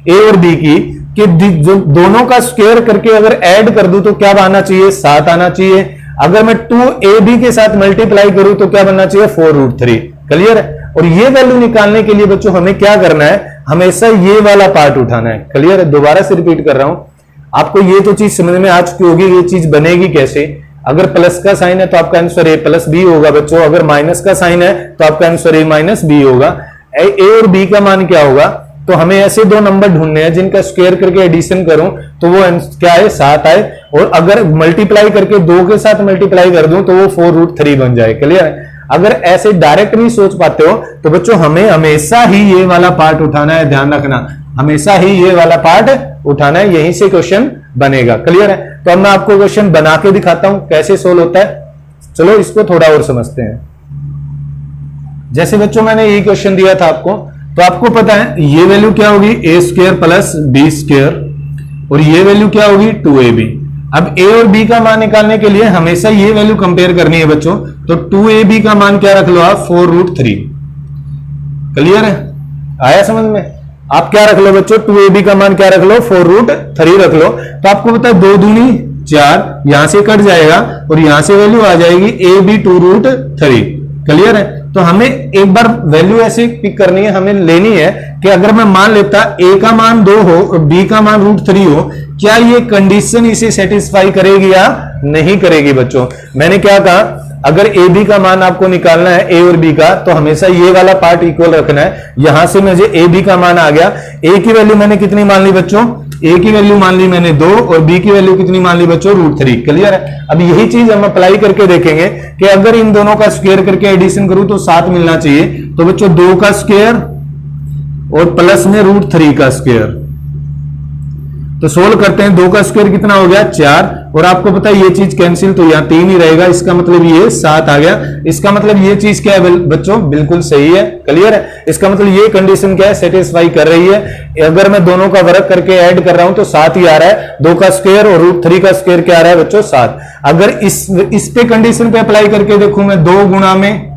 a और b की कि जो दोनों का स्क्वायर करके अगर ऐड कर दूं तो क्या आना चाहिए, 7 आना चाहिए। अगर मैं 2ab के साथ मल्टीप्लाई करूं तो क्या बनना चाहिए, 4√3। क्लियर है? और ये वैल्यू निकालने के लिए बच्चों हमें क्या करना है, हमेशा ये वाला पार्ट उठाना है। क्लियर है? दोबारा से रिपीट कर रहा हूं, आपको ये तो चीज समझ में आ चुकी होगी, ये चीज बनेगी कैसे। अगर प्लस का साइन है तो आपका आंसर a प्लस बी होगा बच्चों, अगर माइनस का साइन है तो आपका आंसर a माइनस बी होगा। a और b का मान क्या होगा, तो हमें ऐसे दो नंबर ढूंढने हैं जिनका स्क्वायर करके एडिशन करूं तो वो क्या है, 7 आए, और अगर मल्टीप्लाई करके 2 के साथ मल्टीप्लाई कर दूं तो वो 4√3 बन जाए। क्लियर है? अगर ऐसे डायरेक्ट नहीं सोच पाते हो तो बच्चों हमें हमेशा ही ये वाला पार्ट उठाना है, ध्यान रखना, हमेशा ही ये वाला पार्ट उठाना है, यहीं से क्वेश्चन बनेगा। क्लियर है? तो अब मैं आपको क्वेश्चन बना के दिखाता हूं कैसे सोल्व होता है। चलो इसको थोड़ा और समझते हैं। जैसे बच्चों मैंने ये क्वेश्चन दिया था आपको, तो आपको पता है ये वैल्यू क्या होगी, a square plus b square, और ये वैल्यू क्या होगी, 2ab। अब a और b का मान निकालने के लिए हमेशा ये वैल्यू कंपेयर करनी है बच्चों, तो 2ab का मान क्या रख लो आप, 4√3। क्लियर है? आया समझ में? आप क्या रख लो बच्चों, 2ab का मान क्या रख लो, 4√3 रख लो। तो आपको पता है 2 दूनी 4, यहां से कट जाएगा और यहां से वैल्यू आ जाएगी ab 2√3। क्लियर है? तो हमें एक बार वैल्यू ऐसे पिक करनी है, हमें लेनी है कि अगर मैं मान लेता a का मान 2 हो और b का मान √3 हो, क्या ये कंडीशन इसे सेटिस्फाई करेगी या नहीं करेगी। बच्चों मैंने क्या कहा, अगर ए बी का मान आपको निकालना है, ए और बी का, तो हमेशा ये वाला पार्ट इक्वल रखना है। यहां से मुझे ए बी का मान आ गया, ए की वैल्यू मैंने कितनी मान ली बच्चों, ए की वैल्यू मान ली मैंने 2, और बी की वैल्यू कितनी मान ली बच्चों, √3। क्लियर है? अब यही चीज हम अप्लाई करके देखेंगे कि अगर इन दोनों का स्क्वायर करके एडिशन करूं तो 7 मिलना चाहिए। तो बच्चों 2 का स्क्वायर और प्लस में √3 का स्क्वायर, तो सोल्व करते हैं। 2 का स्क्वायर कितना हो गया, 4, और आपको पता है ये चीज कैंसिल, तो यहां 3 ही रहेगा, इसका मतलब ये 7 आ गया। इसका मतलब ये चीज क्या है बच्चों, बिल्कुल सही है। क्लियर है? इसका मतलब ये कंडीशन क्या है, सेटिस्फाई कर रही है। अगर मैं दोनों का वर्क करके ऐड कर रहा हूं तो 7 ही आ रहा है, 2 का स्क्वायर और √3 का स्क्वायर क्या आ रहा है बच्चों, 7। अगर इस पे कंडीशन पे अप्लाई करके देखूं मैं, 2 गुणा में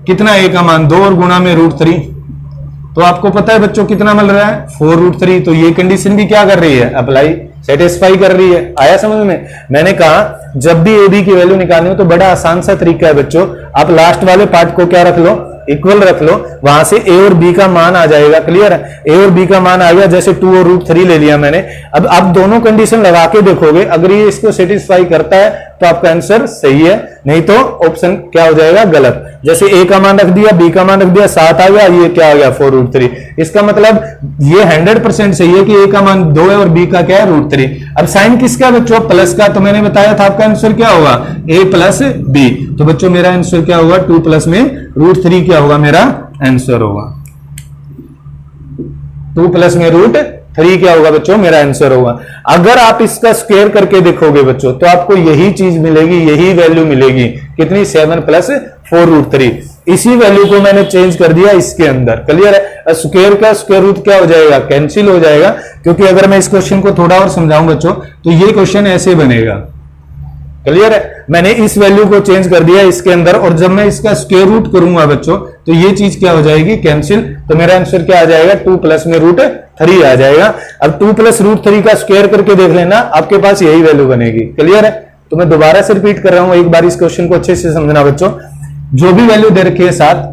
कितना ए का मान 2 और गुणा में √3, तो आपको पता है बच्चों कितना मिल रहा है, 4√3। तो ये कंडीशन भी क्या कर रही है, अप्लाई, सेटिस्फाई कर रही है। आया समझ में? मैंने कहा जब भी ए बी की वैल्यू निकालनी हो तो बड़ा आसान सा तरीका है बच्चों, आप लास्ट वाले पार्ट को क्या रख लो, इक्वल रख लो, वहां से ए और बी का मान आ जाएगा। क्लियर है? ए और बी का मान आ गया, जैसे 2 और √3 ले लिया मैंने। अब आप दोनों कंडीशन लगा के देखोगे, अगर ये इसको सेटिस्फाई करता है तो आपका आंसर सही है, नहीं तो ऑप्शन क्या हो जाएगा, गलत। जैसे ए का मान रख दिया, बी का मान रख दिया, 7 आ गया, ये क्या आ गया, 4√3। इसका मतलब ये 100% सही है कि ए का मान 2 है और बी का क्या है, √3। अब साइन किसका बच्चों, प्लस का, तो मैंने बताया था आपका आंसर क्या होगा, a प्लस बी। तो बच्चों मेरा आंसर क्या होगा, 2 प्लस में √3 क्या होगा, मेरा आंसर होगा 2 प्लस में √3 क्या होगा बच्चों, मेरा आंसर होगा। अगर आप इसका स्क्वायर करके देखोगे बच्चों तो आपको यही चीज मिलेगी, यही वैल्यू मिलेगी, कितनी, 7 प्लस 4√3। इसी वैल्यू को मैंने चेंज कर दिया इसके अंदर। क्लियर है? स्क्वायर का स्क्वायर रूट क्या हो जाएगा, कैंसिल हो जाएगा। क्योंकि अगर मैं इस क्वेश्चन को थोड़ा और समझाऊं बच्चों तो ये क्वेश्चन ऐसे बनेगा। क्लियर है? मैंने इस वैल्यू को चेंज कर दिया इसके अंदर, और जब मैं इसका स्क्वायर रूट करूंगा बच्चों तो ये चीज क्या हो जाएगी, कैंसिल। तो मेरा आंसर क्या आ जाएगा, 2 प्लस में √3 आ जाएगा। अब 2 प्लस √3 का स्क्वायर करके देख लेना, आपके पास यही वैल्यू बनेगी। क्लियर है? तो मैं दोबारा से रिपीट कर रहा हूं, एक बार इस क्वेश्चन को अच्छे से समझना बच्चों। जो भी वैल्यू दे रखी है 7,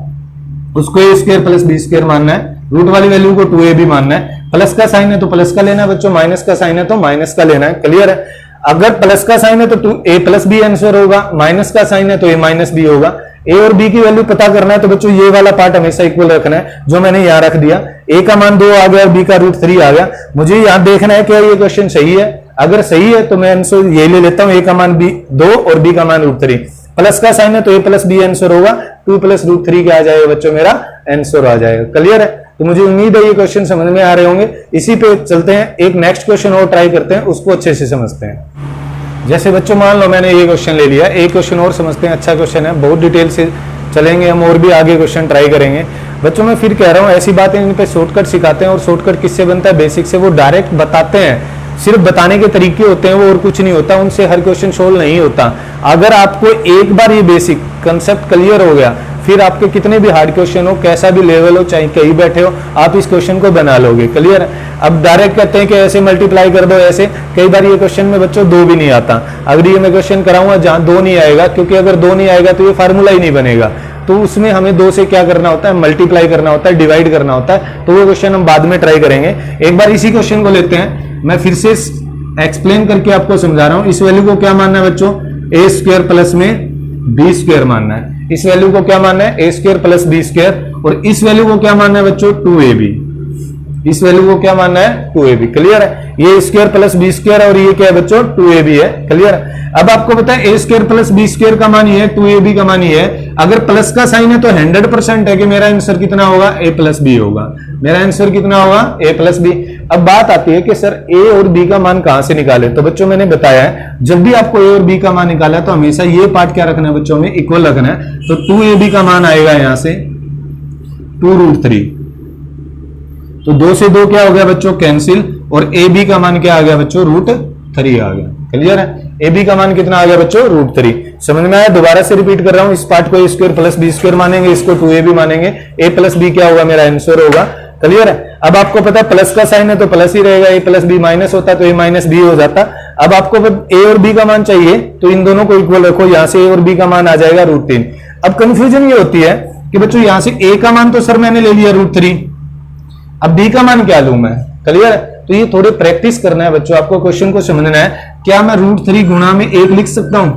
उसको a square plus b square मानना है, रूट वाली वैल्यू को 2ab मानना है। प्लस का साइन है तो प्लस का लेना है बच्चों, माइनस का साइन है तो माइनस का लेना है। क्लियर है? अगर प्लस का साइन है तो a प्लस बी आंसर होगा, माइनस का साइन है तो a माइनस बी होगा। a और b की वैल्यू पता करना है तो बच्चों ये वाला पार्ट हमेशा इक्वल रखना है, जो मैंने यहां रख दिया। a का मान 2 आ गया और b का √3 आ गया। मुझे यहां देखना है क्या ये क्वेश्चन सही है। अगर सही है तो मैं आंसर ये ले लेता हूं, a का मान 2 और b का मान √3। प्लस का साइन है तो a प्लस बी आंसर होगा, 2 प्लस रूट 3 क्या आ जाएगा बच्चों, मेरा आंसर आ जाएगा। क्लियर है? तो मुझे उम्मीद है ये क्वेश्चन समझ में आ रहे होंगे। इसी पे चलते हैं, एक नेक्स्ट क्वेश्चन और ट्राई करते हैं, उसको अच्छे से समझते हैं। जैसे बच्चों मान लो मैंने ये क्वेश्चन ले लिया, एक क्वेश्चन और समझते हैं, अच्छा क्वेश्चन है, बहुत डिटेल से चलेंगे हम और भी आगे क्वेश्चन ट्राई करेंगे। बच्चों मैं फिर कह रहा हूँ, ऐसी बातें इन पे शॉर्टकट सिखाते हैं, और शॉर्टकट किससे बनता है, बेसिक से। वो डायरेक्ट बताते हैं, सिर्फ बताने के तरीके होते हैं, वो और कुछ नहीं होता, उनसे हर क्वेश्चन सोल्व नहीं होता। अगर आपको एक बार ये बेसिक कंसेप्ट क्लियर हो गया, फिर आपके कितने भी हार्ड क्वेश्चन हो, कैसा भी लेवल हो, चाहे कहीं बैठे हो, आप इस क्वेश्चन को बना लोगे। क्लियर? अब डायरेक्ट कहते हैं कि ऐसे मल्टीप्लाई कर दो, ऐसे कई बार ये क्वेश्चन में बच्चों 2 भी नहीं आता। अगर ये मैं क्वेश्चन कराऊंगा जहां 2 नहीं आएगा, क्योंकि अगर 2 नहीं आएगा तो ये फार्मूला ही नहीं बनेगा, तो उसमें हमें 2 से क्या करना होता है, मल्टीप्लाई करना होता है, डिवाइड करना होता है। तो वो क्वेश्चन हम बाद में ट्राई करेंगे। एक बार इसी क्वेश्चन को लेते हैं, मैं फिर से एक्सप्लेन करके आपको समझा रहा हूं। इस वैल्यू को क्या मानना है बच्चों, ए स्क्वायर प्लस में बी स्क्वायर मानना है। इस वैल्यू को क्या मानना है, ए स्क्वायर प्लस बी स्क्वायर, और इस वैल्यू को क्या मानना है बच्चों, 2ab। इस वैल्यू को क्या मानना है, 2ab। क्लियर है? ये स्क्वायर प्लस बी स्क्वायर और ये क्या है बच्चों, 2ab है। क्लियर है? अब आपको पता है ए स्क्वायर प्लस बी स्क्वायर का मान ये है, 2ab का मान ये है। अगर प्लस का साइन है तो 100% है कि मेरा आंसर कितना होगा, a प्लस बी होगा। मेरा आंसर कितना होगा, a प्लस बी। अब बात आती है कि सर a और b का मान कहां से निकाले, तो बच्चों मैंने बताया है, जब भी आपको a और b का मान निकाला है तो हमेशा ये पार्ट क्या रखना है बच्चों में, इक्वल रखना है। तो 2ab का मान आएगा यहां से 2√3, तो 2 से 2 क्या हो गया बच्चों, कैंसिल, और ab का मान क्या आ गया बच्चों, √3 आ गया। क्लियर है? ab का मान कितना आ गया बच्चों, √3। समझ में आया? दोबारा से रिपीट कर रहा हूं, इस पार्ट को a square plus b square मानेंगे, इसको 2ab मानेंगे, a प्लस बी क्या होगा, मेरा आंसर होगा। क्लियर है? अब आपको पता है प्लस का साइन है तो प्लस ही रहेगा, a प्लस बी माइनस होता तो a माइनस बी हो जाता। अब आपको a और b का मान चाहिए तो इन दोनों को इक्वल रखो, यहां से a और b का मान आ जाएगा √3। अब कंफ्यूजन ये होती है कि बच्चों यहां से a का मान तो सर मैंने ले लिया √3, अब b का मान क्या लूं मैं। क्लियर है? तो ये थोड़ी प्रैक्टिस करना है बच्चों, आपको क्वेश्चन को समझना है। क्या मैं √3 गुणा में 1 लिख सकता हूं,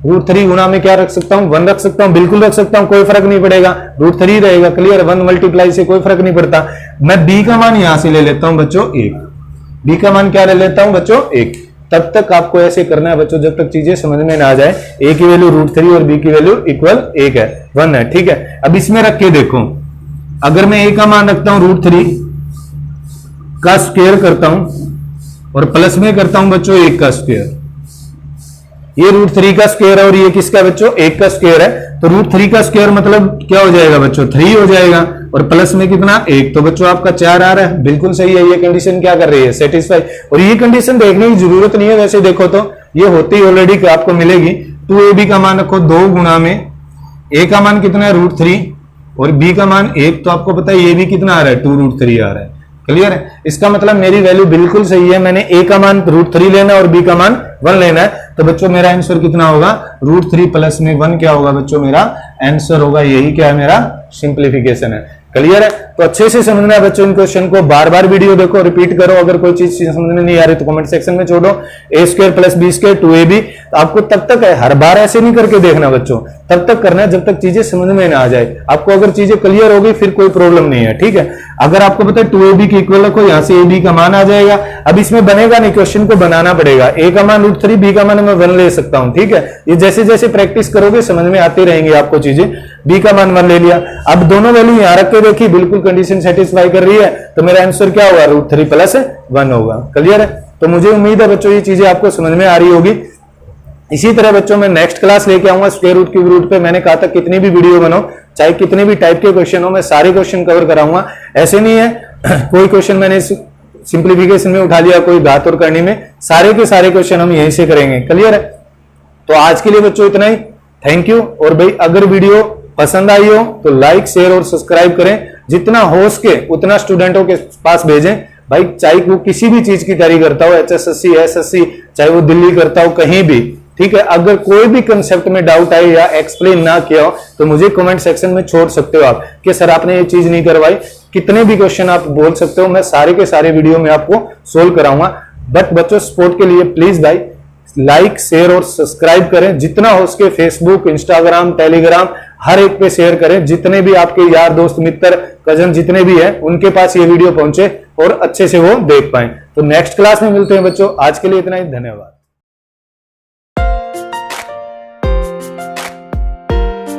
√3 गुणा में क्या रख सकता हूं, 1 रख सकता हूं, बिल्कुल रख सकता हूं, कोई फर्क नहीं पड़ेगा, √3 रहेगा। क्लियर? 1 मल्टीप्लाई से कोई फर्क नहीं पड़ता। मैं b का मान यहां से ले लेता हूं बच्चों 1, b का मान क्या ले लेता हूं बच्चों 1। तब तक आपको ऐसे करना है बच्चों जब तक चीजें समझ में ना आ जाए। a की वैल्यू √3 और b की वैल्यू इक्वल 1 है, 1 है। ठीक है? अब इसमें रख के देखो, अगर मैं a का मान रखता हूं √3 का स्क्वायर करता हूं और प्लस में करता हूं बच्चों 1 का स्क्वायर, ये √3 का स्क्वायर है और ये किसका बच्चों 1 का स्क्वायर है, तो √3 का स्क्वायर मतलब क्या हो जाएगा बच्चों 3 हो जाएगा, और प्लस में कितना 1, तो बच्चों आपका 4 आ रहा है। बिल्कुल सही है, ये कंडीशन क्या कर रही है, सेटिस्फाई। और ये कंडीशन देखने की जरूरत नहीं है, वैसे देखो तो ये होती ऑलरेडी आपको मिलेगी। 2ab का मान रखो 2 गुणा में a का मान कितना है √3 और b का मान 1, तो आपको पता है ये भी कितना आ रहा है 2√3 आ रहा है। क्लियर है? इसका मतलब मेरी वैल्यू बिल्कुल सही है, मैंने a का मान √3 लेना है और b का मान 1 लेना है। तो बच्चों मेरा आंसर कितना होगा, √3 प्लस में 1 क्या होगा बच्चों, मेरा आंसर होगा। यही क्या है, मेरा सिंप्लीफिकेशन है। क्लियर है? तो अच्छे से समझना है बच्चों इन क्वेश्चन को, बार बार वीडियो देखो, रिपीट करो। अगर कोई चीज समझ में नहीं आ रही तो कमेंट सेक्शन में छोड़ो। a² प्लस b² 2ab, आपको तब तक है, हर बार ऐसे नहीं करके देखना बच्चों, तब तक करना है जब तक चीजें समझ में ना आ जाए। आपको अगर चीजें क्लियर हो गई फिर कोई प्रॉब्लम नहीं है। ठीक है? अगर आपको पता है 2ab की इक्वल रखो, यहां से ab का मान आ जाएगा। अब इसमें बनेगा नहीं, क्वेश्चन को बनाना पड़ेगा। a का मान √3, b का मान मैं 1 ले सकता हूं। ठीक है? ये जैसे जैसे प्रैक्टिस करोगे समझ में आती रहेंगी आपको चीजें। b का मान 1 ले लिया, अब दोनों वैल्यू यहां रख के देखी, बिल्कुल कंडीशन सेटिस्फाई कर रही है, तो मेरा आंसर क्या होगा, √3 प्लस 1 होगा। क्लियर है? तो मुझे उम्मीद है बच्चों ये चीजें आपको समझ में आ रही होगी। इसी तरह बच्चों मैं नेक्स्ट क्लास लेके आऊंगा स्क्वायर रूट क्यूब रूट पे। मैंने कहा था कितनी भी वीडियो बनाओ, चाहे कितने भी टाइप के क्वेश्चन हो, मैं सारे क्वेश्चन कवर कराऊंगा। ऐसे नहीं है कोई क्वेश्चन मैंने सिंप्लीफिकेशन में उठा लिया, कोई घात और करने में, सारे के सारे क्वेश्चन हम यहीं से करेंगे। क्लियर है? तो आज के लिए बच्चों इतना ही, थैंक यू। और भाई अगर वीडियो पसंद आई हो तो लाइक शेयर और सब्सक्राइब करें, जितना हो सके उतना स्टूडेंटों के पास भेजें। भाई चाहे वो किसी भी चीज की तैयारी करता हो, HSSC SSC, चाहे वो दिल्ली करता हो, कहीं भी, ठीक है, अगर कोई भी कंसेप्ट में डाउट आए या एक्सप्लेन ना किया हो तो मुझे कमेंट सेक्शन में छोड़ सकते हो आप कि सर आपने ये चीज नहीं करवाई। कितने भी क्वेश्चन आप बोल सकते हो, मैं सारे के सारे वीडियो में आपको सोल्व कराऊंगा। बट बच्चों सपोर्ट के लिए प्लीज भाई लाइक शेयर और सब्सक्राइब करें, जितना हो सके फेसबुक, इंस्टाग्राम, टेलीग्राम, हर एक पे शेयर करें। जितने भी आपके यार दोस्त मित्र कजन जितने भी हैं उनके पास ये वीडियो पहुंचे और अच्छे से वो देख पाए। तो नेक्स्ट क्लास में मिलते हैं बच्चों, आज के लिए इतना ही, धन्यवाद।